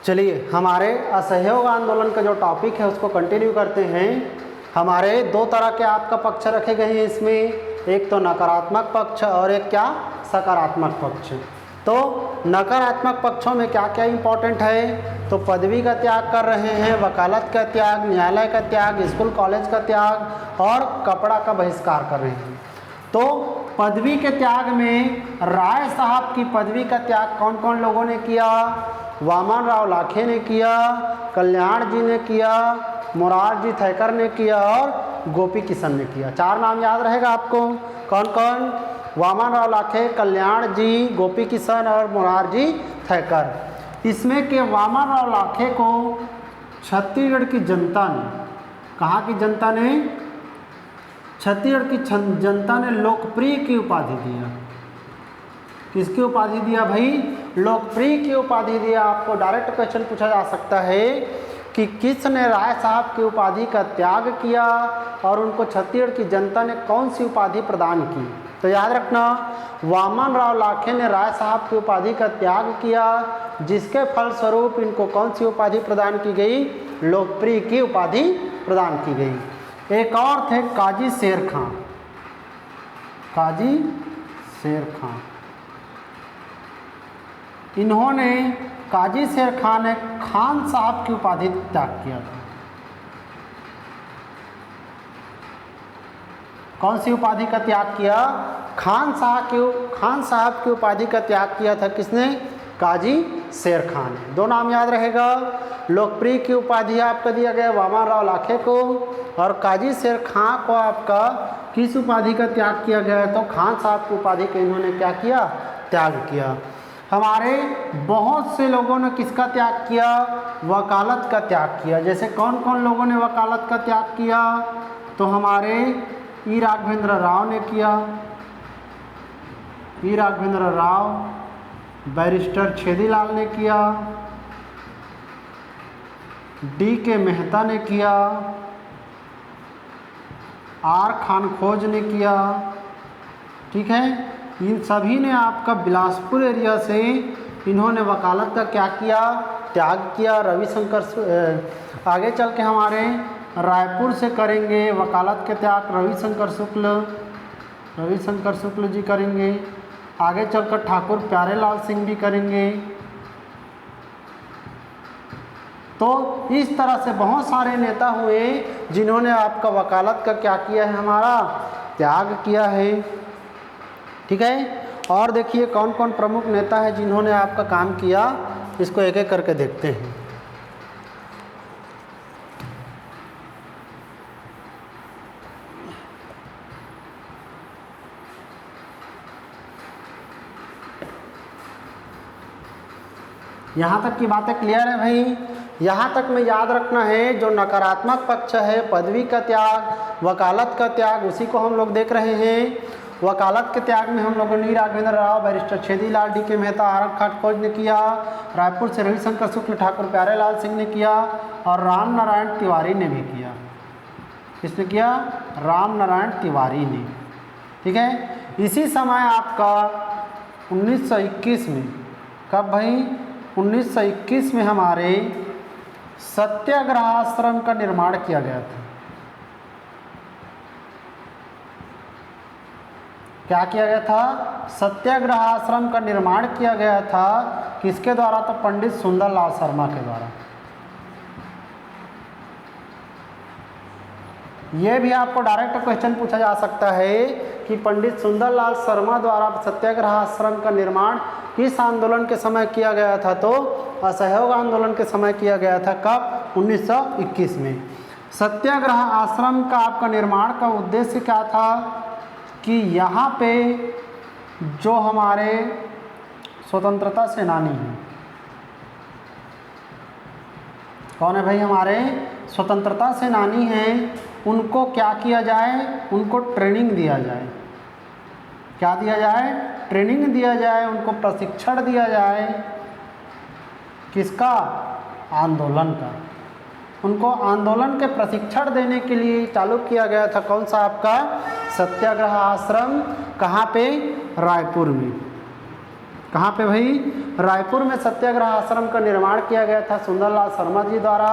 चलिए हमारे असहयोग आंदोलन का जो टॉपिक है उसको कंटिन्यू करते हैं। हमारे दो तरह के आपका पक्ष रखे गए हैं इसमें, एक तो नकारात्मक पक्ष और एक क्या सकारात्मक पक्ष। तो नकारात्मक पक्षों में क्या क्या इम्पोर्टेंट है, तो पदवी का त्याग कर रहे हैं, वकालत का त्याग, न्यायालय का त्याग, स्कूल कॉलेज का त्याग और कपड़ा का बहिष्कार कर रहे हैं। तो पदवी के त्याग में राय साहब की पदवी का त्याग कौन कौन लोगों ने किया, वामन राव लाखे ने किया, कल्याण जी ने किया, मोरारजी थैकर ने किया और गोपी किशन ने किया। चार नाम याद रहेगा आपको, कौन कौन, वामन राव लाखे, कल्याण जी, गोपी किशन और मोरारजी थैकर। इसमें के वामन राव लाखे को छत्तीसगढ़ की जनता ने, कहाँ की जनता ने, छत्तीसगढ़ की जनता ने लोकप्रिय की उपाधि दिया। किसकी उपाधि दिया भाई, लोकप्रिय की उपाधि दिया। आपको डायरेक्ट क्वेश्चन पूछा जा सकता है कि किसने राय साहब की उपाधि का त्याग किया और उनको छत्तीसगढ़ की जनता ने कौन सी उपाधि प्रदान की। तो याद रखना, वामन राव लाखे ने राय साहब की उपाधि का त्याग किया, जिसके फलस्वरूप इनको कौन सी उपाधि प्रदान की गई, लोकप्रिय की उपाधि प्रदान की गई। एक और थे काजी शेर खां, काजी शेर खां। इन्होंने, काजी शेर खां ने खान साहब की उपाधि त्याग किया था। कौन सी उपाधि का त्याग किया, खान साहब की उपाधि का त्याग किया था किसने, काजी शेर खां ने। दो नाम याद रहेगा, लोकप्रिय की उपाधि आपका दिया गया वामन राव लाखे को और काजी शेर खां को आपका किस उपाधि का त्याग किया गया है, तो खान साहब की उपाधि का इन्होंने क्या किया, त्याग किया। हमारे बहुत से लोगों ने किसका त्याग किया, वकालत का त्याग किया। जैसे कौन कौन लोगों ने वकालत का त्याग किया, तो हमारे ई राघवेंद्र राव ने किया, ई राघवेंद्र राव, बैरिस्टर छेदीलाल ने किया, डी के मेहता ने किया, आर खानखोज ने किया। ठीक है, इन सभी ने आपका बिलासपुर एरिया से इन्होंने वकालत का क्या किया, त्याग किया। रविशंकर, आगे चल के हमारे रायपुर से करेंगे वकालत के त्याग रविशंकर शुक्ल जी करेंगे। आगे चलकर ठाकुर प्यारेलाल सिंह भी करेंगे। तो इस तरह से बहुत सारे नेता हुए जिन्होंने आपका वकालत का क्या किया है, हमारा त्याग किया है। ठीक है, और देखिए कौन कौन प्रमुख नेता है जिन्होंने आपका काम किया, इसको एक एक करके देखते हैं। यहाँ तक की बातें क्लियर है भाई। यहाँ तक में याद रखना है, जो नकारात्मक पक्ष है, पदवी का त्याग, वकालत का त्याग, उसी को हम लोग देख रहे हैं। वकालत के त्याग में हम लोगों ने राघवेंद्र राव, बैरिस्टर छेदीलाल, डी के मेहता, आर खानखोज ने किया। रायपुर से रविशंकर शुक्ल, ठाकुर प्यारेलाल सिंह ने किया और राम नारायण तिवारी ने भी किया। किसने किया, राम नारायण तिवारी ने। ठीक है, इसी समय आपका 1921 में, कब भाई, 1921 में हमारे सत्याग्रह आश्रम का निर्माण किया गया था। क्या किया गया था, सत्याग्रह आश्रम का निर्माण किया गया था। किसके द्वारा, तो पंडित सुंदरलाल शर्मा के द्वारा। ये भी आपको डायरेक्ट क्वेश्चन पूछा जा सकता है कि पंडित सुंदरलाल शर्मा द्वारा सत्याग्रह आश्रम का निर्माण किस आंदोलन के समय किया गया था, तो असहयोग आंदोलन के समय किया गया था। कब, 1921 में। सत्याग्रह आश्रम का आपका निर्माण का उद्देश्य क्या था कि यहाँ पे जो हमारे स्वतंत्रता सेनानी हैं, कौन है भाई, हमारे स्वतंत्रता सेनानी हैं, उनको क्या किया जाए, उनको ट्रेनिंग दिया जाए। क्या दिया जाए, ट्रेनिंग दिया जाए, उनको प्रशिक्षण दिया जाए। किसका, आंदोलन का। उनको आंदोलन के प्रशिक्षण देने के लिए चालू किया गया था कौन सा आपका, सत्याग्रह आश्रम। कहाँ पे, रायपुर में। कहाँ पे भाई? रायपुर में सत्याग्रह आश्रम का निर्माण किया गया था सुंदरलाल शर्मा जी द्वारा,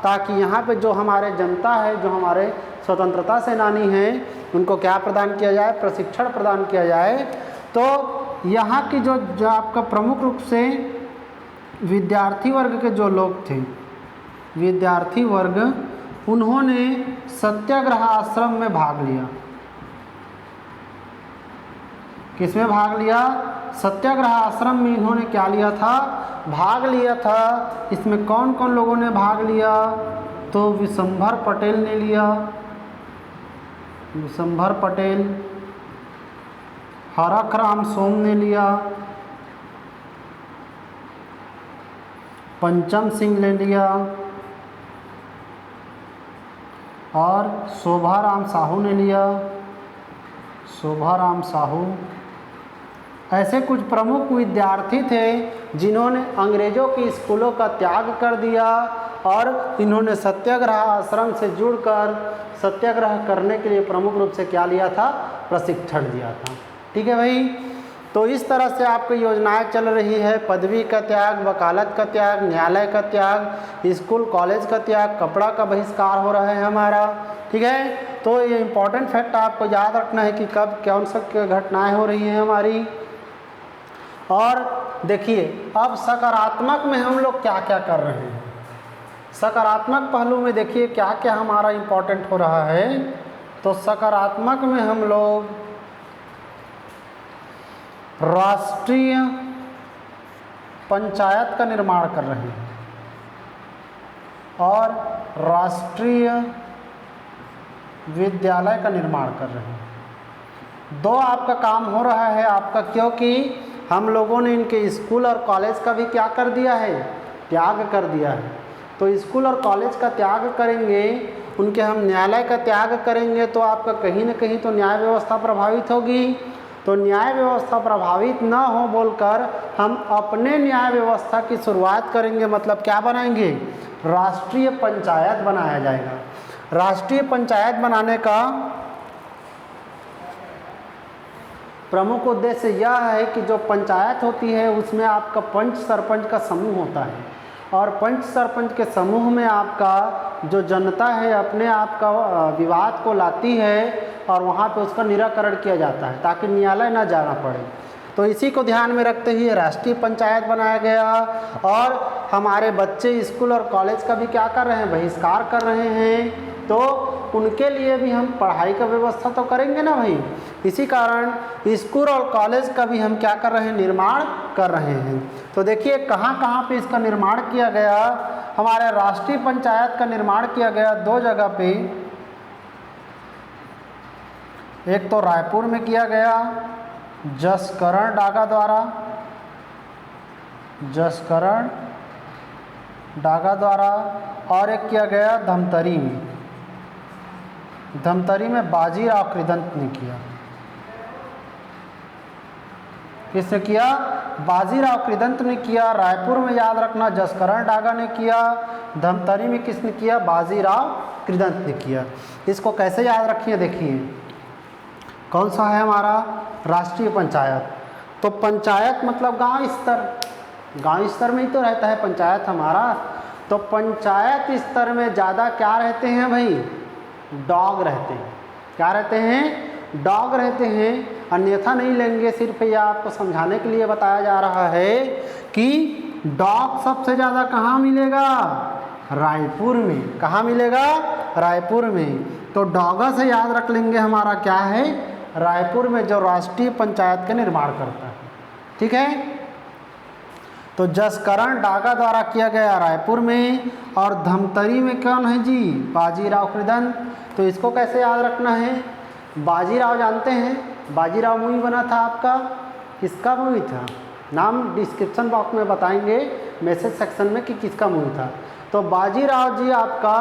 ताकि यहाँ पे जो हमारे जनता है, जो हमारे स्वतंत्रता सेनानी हैं, उनको क्या प्रदान किया जाए? प्रशिक्षण प्रदान किया जाए। तो यहाँ की जो आपका प्रमुख रूप से विद्यार्थी वर्ग के जो लोग थे, विद्यार्थी वर्ग, उन्होंने सत्याग्रह आश्रम में भाग लिया। किसमें भाग लिया? सत्याग्रह आश्रम में इन्होंने क्या लिया था? भाग लिया था। इसमें कौन कौन लोगों ने भाग लिया? तो विशंभर पटेल ने लिया, विशंभर पटेल, हरखराम सोम ने लिया, पंचम सिंह ने लिया और शोभाराम साहू ने लिया, शोभाराम साहू। ऐसे कुछ प्रमुख विद्यार्थी थे जिन्होंने अंग्रेज़ों की स्कूलों का त्याग कर दिया और इन्होंने सत्याग्रह आश्रम से जुड़कर सत्याग्रह करने के लिए प्रमुख रूप से क्या लिया था? प्रशिक्षण दिया था। ठीक है भाई। तो इस तरह से आपकी योजनाएं चल रही है। पदवी का त्याग, वकालत का त्याग, न्यायालय का त्याग, स्कूल कॉलेज का त्याग, कपड़ा का बहिष्कार हो रहा है हमारा। ठीक है। तो ये इम्पोर्टेंट फैक्ट आपको याद रखना है कि कब कौन सा घटनाएं हो रही हैं हमारी। और देखिए अब सकारात्मक में हम लोग क्या क्या कर रहे हैं। सकारात्मक पहलू में देखिए क्या क्या हमारा इम्पोर्टेंट हो रहा है। तो सकारात्मक में हम लोग राष्ट्रीय पंचायत का निर्माण कर रहे हैं और राष्ट्रीय विद्यालय का निर्माण कर रहे हैं। दो आपका काम हो रहा है आपका, क्योंकि हम लोगों ने इनके स्कूल और कॉलेज का भी क्या कर दिया है? त्याग कर दिया है। तो स्कूल और कॉलेज का त्याग करेंगे, उनके हम न्यायालय का त्याग करेंगे, तो आपका कहीं ना कहीं तो न्याय व्यवस्था प्रभावित होगी। तो न्याय व्यवस्था प्रभावित ना हो बोलकर हम अपने न्याय व्यवस्था की शुरुआत करेंगे। मतलब क्या बनाएंगे? राष्ट्रीय पंचायत बनाया जाएगा। राष्ट्रीय पंचायत बनाने का प्रमुख उद्देश्य यह है कि जो पंचायत होती है उसमें आपका पंच सरपंच का समूह होता है और पंच सरपंच के समूह में आपका जो जनता है अपने आप का विवाद को लाती है और वहाँ पे उसका निराकरण किया जाता है ताकि न्यायालय ना जाना पड़े। तो इसी को ध्यान में रखते हुए राष्ट्रीय पंचायत बनाया गया। और हमारे बच्चे स्कूल और कॉलेज का भी क्या कर रहे हैं? बहिष्कार कर रहे हैं। तो उनके लिए भी हम पढ़ाई का व्यवस्था तो करेंगे ना भाई। इसी कारण स्कूल और कॉलेज का भी हम क्या कर रहे हैं? निर्माण कर रहे हैं। तो देखिए कहाँ कहाँ पे इसका निर्माण किया गया। हमारे राष्ट्रीय पंचायत का निर्माण किया गया दो जगह पे। एक तो रायपुर में किया गया जसकरण डागा द्वारा, जसकरण डागा द्वारा, और एक किया गया धमतरी में। धमतरी में बाजीराव कृदंत ने किया। किसने किया? बाजीराव कृदंत ने किया। रायपुर में याद रखना जसकरण डागा ने किया। धमतरी में किसने किया? बाजीराव कृदंत ने किया। इसको कैसे याद रखिए? देखिए कौन सा है हमारा? राष्ट्रीय पंचायत। तो पंचायत मतलब गांव स्तर, गांव स्तर में ही तो रहता है पंचायत हमारा। तो पंचायत स्तर में ज़्यादा क्या रहते हैं भाई? डॉग रहते हैं। क्या रहते हैं? डॉग रहते हैं। अन्यथा नहीं लेंगे। सिर्फ यह आपको समझाने के लिए बताया जा रहा है कि डॉग सबसे ज़्यादा कहाँ मिलेगा? रायपुर में। कहाँ मिलेगा? रायपुर में। तो डॉगा से याद रख लेंगे हमारा क्या है? रायपुर में जो राष्ट्रीय पंचायत का निर्माण करता है। ठीक है। तो जसकरण डागा द्वारा किया गया रायपुर में, और धमतरी में कौन है जी? बाजीराव कृदंत। तो इसको कैसे याद रखना है? बाजीराव जानते हैं, बाजीराव मूवी बना था आपका, किसका मूवी था? नाम डिस्क्रिप्शन बॉक्स में बताएंगे मैसेज सेक्शन में कि किसका मूवी था। तो बाजीराव जी आपका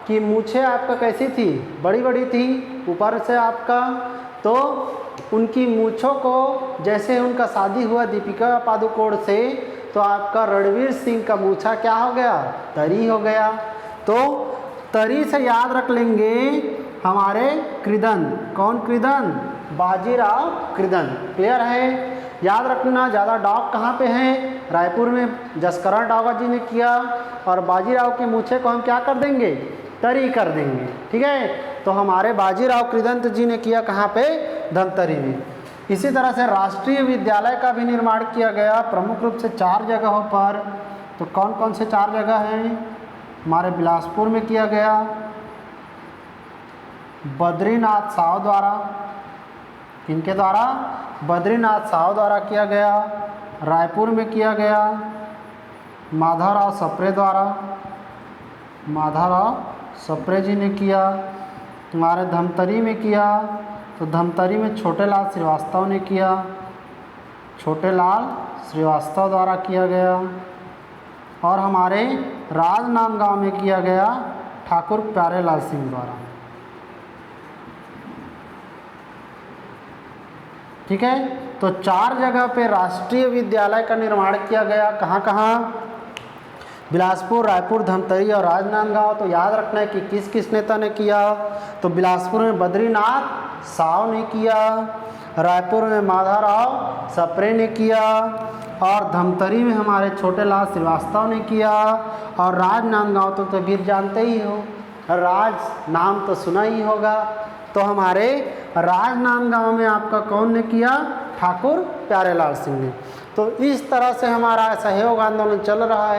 की मूछें आपका कैसी थी? बड़ी बड़ी थी ऊपर से आपका। तो उनकी मूछों को, जैसे उनका शादी हुआ दीपिका पादुकोण से, तो आपका रणवीर सिंह का मूछा क्या हो गया? तरी हो गया। तो तरी से याद रख लेंगे हमारे कृदंत। कौन कृदंत? बाजीराव कृदंत। क्लियर है। याद रखना ज़्यादा डाक कहाँ पे हैं, रायपुर में जसकरण डागा जी ने किया, और बाजीराव के मूछे को हम क्या कर देंगे, तरी कर देंगे। ठीक है, तो हमारे बाजीराव कृदंत जी ने किया कहाँ पे, धमतरी में। इसी तरह से राष्ट्रीय विद्यालय का भी निर्माण किया गया प्रमुख रूप से 4 जगहों पर। तो कौन कौन से 4 जगह हैं, हमारे बिलासपुर में किया गया, बद्रीनाथ साव द्वारा, किनके द्वारा, बद्रीनाथ साव द्वारा किया गया, रायपुर में किया गया माधवराव सप्रे द्वारा, माधवराव सप्रे जी ने किया। हमारे धमतरी में किया तो धमतरी में छोटेलाल श्रीवास्तव ने किया, छोटेलाल श्रीवास्तव द्वारा किया गया। और हमारे राजनांदगांव में किया गया ठाकुर प्यारेलाल सिंह द्वारा। ठीक है, तो 4 जगह पे राष्ट्रीय विद्यालय का निर्माण किया गया। कहाँ कहाँ, बिलासपुर, रायपुर, धमतरी और राजनांदगांव। तो याद रखना है कि किस किस नेता ने किया। तो बिलासपुर में बद्रीनाथ साव ने किया, रायपुर में माधवराव सप्रे ने किया, और धमतरी में हमारे छोटेलाल श्रीवास्तव ने किया, और राजनांदगांव तो फिर जानते ही हो, राज नाम तो सुना ही होगा। तो हमारे राजनांदगांव में आपका कौन ने किया, ठाकुर प्यारेलाल सिंह ने। तो इस तरह से हमारा सहयोग आंदोलन चल रहा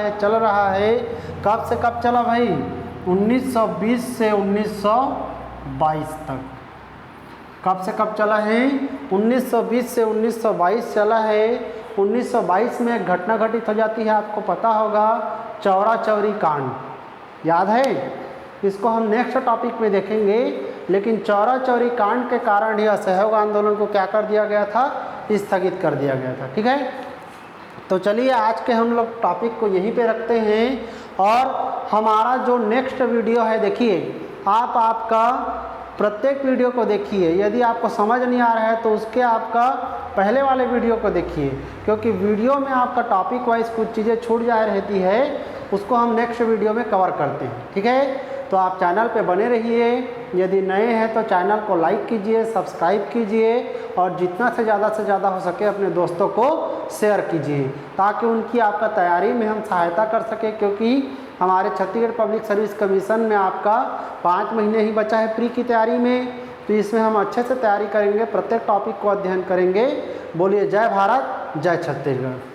है। कब से कब चला भाई, 1920 से 1922 तक। कब से कब चला है, 1920 से 1922 चला है। 1922 में एक घटना घटित हो जाती है, आपको पता होगा, चौरा चौरी कांड, याद है। इसको हम नेक्स्ट टॉपिक में देखेंगे, लेकिन चौरा चौरी कांड के कारण ही असहयोग आंदोलन को क्या कर दिया गया था, स्थगित कर दिया गया था। ठीक है, तो चलिए आज के हम लोग टॉपिक को यहीं पे रखते हैं। और हमारा जो नेक्स्ट वीडियो है, देखिए आपका प्रत्येक वीडियो को देखिए। यदि आपको समझ नहीं आ रहा है तो उसके आपका पहले वाले वीडियो को देखिए, क्योंकि वीडियो में आपका टॉपिक वाइज कुछ चीज़ें छूट जा रहती है, उसको हम नेक्स्ट वीडियो में कवर करते हैं। ठीक है, तो आप चैनल पे बने रहिए। यदि नए हैं तो चैनल को लाइक कीजिए, सब्सक्राइब कीजिए, और जितना से ज़्यादा हो सके अपने दोस्तों को शेयर कीजिए, ताकि उनकी आपका तैयारी में हम सहायता कर सकें। क्योंकि हमारे छत्तीसगढ़ पब्लिक सर्विस कमीशन में आपका 5 महीने ही बचा है प्री की तैयारी में, तो इसमें हम अच्छे से तैयारी करेंगे, प्रत्येक टॉपिक को अध्ययन करेंगे। बोलिए जय भारत, जय छत्तीसगढ़।